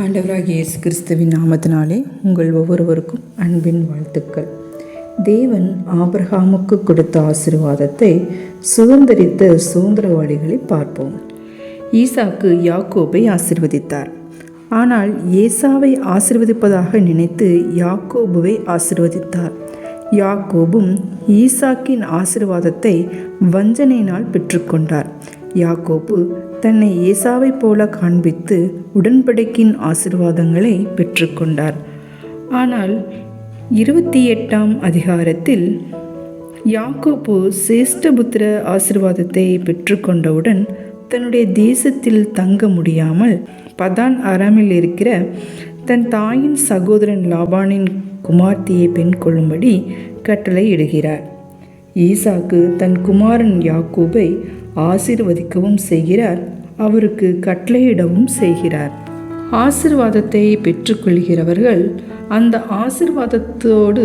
ஆண்டவராகிய இயேசு கிறிஸ்துவின் நாமத்தினாலே உங்கள் ஒவ்வொருவருக்கும் அன்பின் வாழ்த்துக்கள். தேவன் ஆபிரகாமுக்கு கொடுத்த ஆசீர்வாதத்தை சுதந்திரித்த சுதந்திரவாளிகளை பார்ப்போம். ஈசாக்கு யாக்கோபை ஆசீர்வதித்தார். ஆனால் ஏசாவை ஆசீர்வதிப்பதாக நினைத்து யாக்கோபுவை ஆசீர்வதித்தார். யாக்கோபும் ஈசாக்கின் ஆசீர்வாதத்தை வஞ்சனையினால் பெற்றுக்கொண்டார். யாக்கோபு தன்னை ஏசாவை போல காண்பித்து உடன்படிக்கையின் ஆசீர்வாதங்களை பெற்றுக்கொண்டார். ஆனால் 28ஆம் அதிகாரத்தில் யாக்கோபு சேஷ்டபுத்திர ஆசீர்வாதத்தை பெற்றுக்கொண்டவுடன் தன்னுடைய தேசத்தில் தங்க முடியாமல் பதான் அராமில் இருக்கிற தன் தாயின் சகோதரன் லாபானின் குமார்த்தியை பெண் கொள்ளும்படி கட்டளை இடுகிறார். ஈசாக்கு தன் குமாரன் யாக்கோபை ஆசீர்வதிக்கவும் செய்கிறார், அவருக்கு கட்டளையிடவும் செய்கிறார். ஆசீர்வாதத்தை பெற்றுக்கொள்கிறவர்கள் அந்த ஆசீர்வாதத்தோடு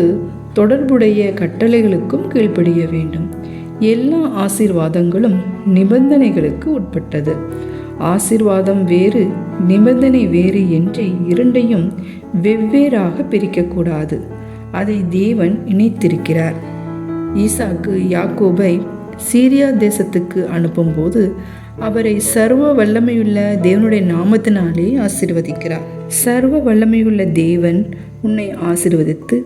தொடர்புடைய கட்டளைகளுக்கும் கீழ்ப்படிய வேண்டும். எல்லா ஆசீர்வாதங்களும் நிபந்தனைகளுக்கு உட்பட்டது. ஆசீர்வாதம் வேறு, நிபந்தனை வேறு என்று இரண்டையும் வெவ்வேறாக பிரிக்கக்கூடாது. அதை தேவன் இணைத்திருக்கிறார். ஈசாக்கு யாக்கோபை சீரியா தேசத்துக்கு அனுப்பும்போது அவரை சர்வ வல்லமையுள்ள தேவனுடைய நாமத்தினாலே ஆசீர்வதிக்கிறார். சர்வ வல்லமையுள்ள தேவன் உன்னை ஆசீர்வதித்து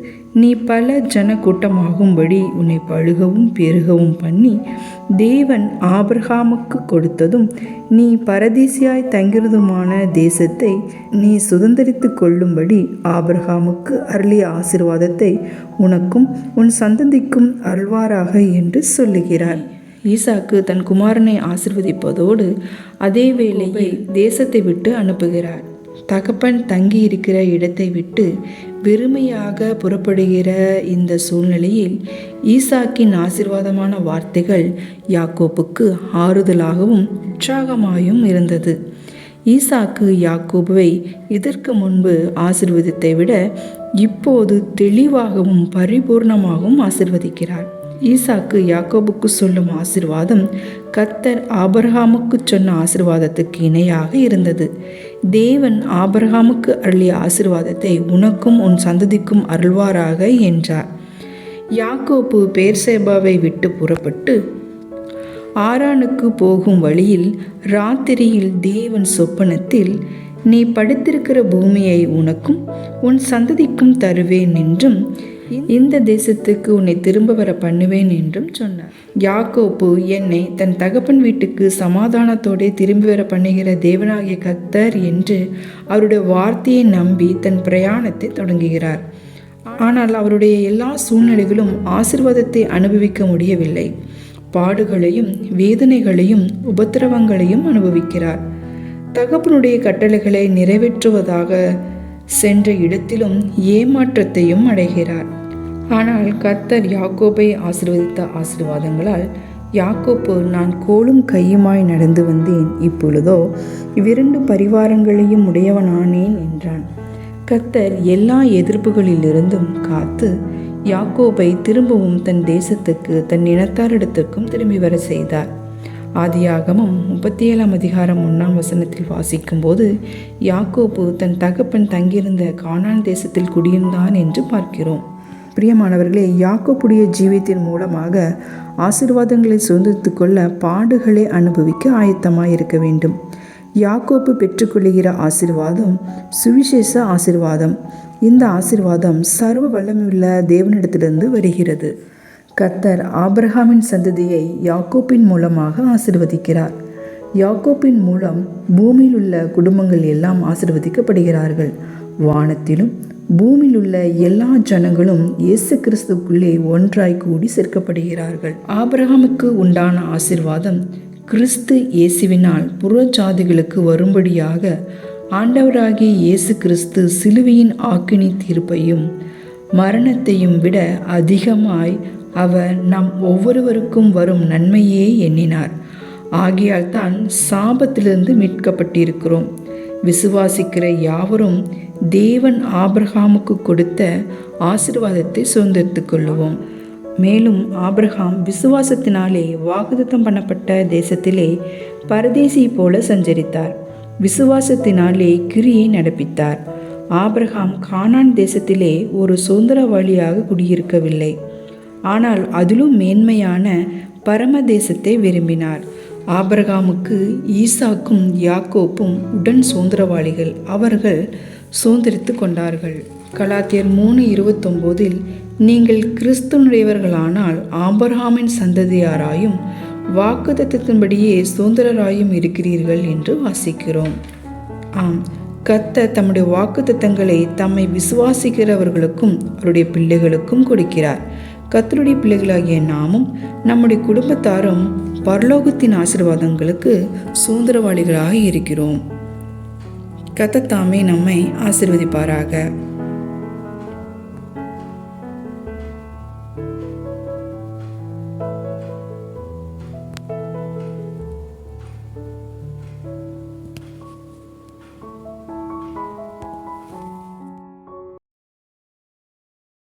நீ பல ஜன கூட்டமாகும்படி உன்னை பழுகவும் பெருகவும் பண்ணி, தேவன் ஆபிரகாமுக்கு கொடுத்ததும் நீ பரதேசியாய் தங்கிறதுமான தேசத்தை நீ சுதந்திரித்து கொள்ளும்படி ஆபிரகாமுக்கு அருளிய ஆசீர்வாதத்தை உனக்கும் உன் சந்ததிக்கும் அருள்வாராக என்று சொல்லுகிறார். ஈசாக்கு தன் குமாரனை ஆசீர்வதிப்பதோடு அதே வேளையை தேசத்தை விட்டு அனுப்புகிறார். தகப்பன் தங்கி இருக்கிற இடத்தை விட்டு வெறுமையாக புறப்படுகிற இந்த சூழ்நிலையில் ஈசாக்கின் ஆசீர்வாதமான வார்த்தைகள் யாக்கோபுக்கு ஆறுதலாகவும் உற்சாகமாயும் இருந்தது. ஈசாக்கு யாக்கோபுவை இதற்கு முன்பு ஆசீர்வதித்தை விட இப்போது தெளிவாகவும் பரிபூர்ணமாகவும் ஆசீர்வதிக்கிறார். ஈசாக்கு யாக்கோபுக்கு சொல்லும் ஆசீர்வாதம் கர்த்தர் ஆபிரகாமுக்கு சொன்ன ஆசீர்வாதத்துக்கு இணையாக இருந்தது. தேவன் ஆபிரகாமுக்கு அருளிய ஆசீர்வாதத்தை உனக்கும் உன் சந்ததிக்கும் அருள்வாராக என்றார். யாக்கோபு பெயர்சேபாவை விட்டு புறப்பட்டு ஆரானுக்கு போகும் வழியில் ராத்திரியில் தேவன் சொப்பனத்தில் நீ படுத்திருக்கிற பூமியை உனக்கும் உன் சந்ததிக்கும் தருவேன் என்றும் இந்த தேசத்துக்கு உன்னை திரும்ப வர பண்ணுவேன் என்றும் சொன்னார். யாக்கோபு என்னை தன் தகப்பன் வீட்டுக்கு சமாதானத்தோടെ திரும்பி வர பண்ணுகிற தேவனாகிய கர்த்தர் என்று அவருடைய வார்த்தையை நம்பி தன் பிரயாணத்தை தொடங்குகிறார். ஆனால் அவருடைய எல்லா சூழ்நிலைகளும் ஆசீர்வாதத்தை அனுபவிக்க முடியவில்லை. பாடுகளையும் வேதனைகளையும் உபத்திரவங்களையும் அனுபவிக்கிறார். தகப்பனுடைய கட்டளைகளை நிறைவேற்றுவதாக சென்ற இடத்திலும் ஏமாற்றத்தையும் அடைகிறார். ஆனால் கர்த்தர் யாக்கோபை ஆசீர்வதித்த ஆசீர்வாதங்களால் யாக்கோபு நான் கோலும் கையுமாய் நடந்து வந்தேன், இப்பொழுதோ இவ்விரண்டு பரிவாரங்களையும் உடையவனானேன் என்றான். கர்த்தர் எல்லா எதிர்ப்புகளிலிருந்தும் காத்து யாக்கோபை திரும்பவும் தன் தேசத்துக்கு தன் இனத்தாரிடத்திற்கும் திரும்பி வர செய்தார். ஆதியாகமம் 37ஆம் அதிகாரம் 1ஆம் வசனத்தில் வாசிக்கும்போது யாக்கோபு தன் தகப்பன் தங்கியிருந்த கானான் தேசத்தில் குடியிருந்தான் என்று பார்க்கிறோம். பிரியமானவர்களே, யாக்கோபுடைய ஜீவியத்தின் மூலமாக ஆசீர்வாதங்களை சுதந்திரித்து கொள்ள பாடுகளை அனுபவிக்க ஆயத்தமாக இருக்க வேண்டும். யாக்கோபு பெற்றுக்கொள்ளுகிற ஆசீர்வாதம் சுவிசேஷ ஆசீர்வாதம். இந்த ஆசீர்வாதம் சர்வ வல்லமையுள்ள தேவனிடத்திலிருந்து வருகிறது. கர்த்தர் ஆபிரகாமின் சந்ததியை யாக்கோபின் மூலமாக ஆசீர்வதிக்கிறார். யாக்கோபின் மூலம் பூமியில் உள்ள குடும்பங்கள் எல்லாம் ஆசீர்வதிக்கப்படுகிறார்கள். வானத்திலும் பூமியில் உள்ள எல்லா ஜனங்களும் இயேசு கிறிஸ்துக்குள்ளே ஒன்றாய் கூடி சேர்க்கப்படுகிறார்கள். ஆபிரகாமுக்கு உண்டான ஆசீர்வாதம் கிறிஸ்து இயேசுவினால் புறஜாதிகளுக்கு வரும்படியாக ஆண்டவராகிய இயேசு கிறிஸ்து சிலுவையின் ஆக்கினி தீர்ப்பையும் மரணத்தையும் விட அதிகமாய் அவர் நம் ஒவ்வொருவருக்கும் வரும் நன்மையே எண்ணினார். ஆகையால் தான் சாபத்திலிருந்து மீட்கப்பட்டிருக்கிறோம். விசுவாசிக்கிற யாவரும் தேவன் ஆபிரகாமுக்கு கொடுத்த ஆசீர்வாதத்தை சுதந்திரித்து கொள்ளுவோம். மேலும் ஆபிரகாம் விசுவாசத்தினாலே வாக்குத்தத்தம் பண்ணப்பட்ட தேசத்திலே பரதேசி போல சஞ்சரித்தார். விசுவாசத்தினாலே கிரியை நடப்பித்தார். ஆபிரகாம் கானான் தேசத்திலே ஒரு சுதந்திரவாளியாக குடியிருக்கவில்லை, ஆனால் அதிலும் மேன்மையான பரம தேசத்தை விரும்பினார். ஆபிரகாமுக்கு ஈசாக்கும் யாக்கோப்பும் உடன் சுதந்திரவாளிகள், அவர்கள் சுதந்திரித்து கொண்டார்கள். கலாத்தியர் 3:29 நீங்கள் கிறிஸ்துவனுடையவர்களானால் ஆபிரகாமின் சந்ததியாராயும் வாக்குத்தத்தத்தின்படியே சுதந்திரராயும் இருக்கிறீர்கள் என்று வாசிக்கிறோம். ஆம், கர்த்தர் தம்முடைய வாக்குத்தத்தங்களை தம்மை விசுவாசிக்கிறவர்களுக்கும் அவருடைய பிள்ளைகளுக்கும் கொடுக்கிறார். கர்த்தருடைய பிள்ளைகளாகிய நாமும் நம்முடைய குடும்பத்தாரும் பரலோகத்தின் ஆசீர்வாதங்களுக்கு சுதந்திரவாளிகளாக இருக்கிறோம். கர்த்தர் தாமே நம்மை ஆசீர்வதிப்பாராக.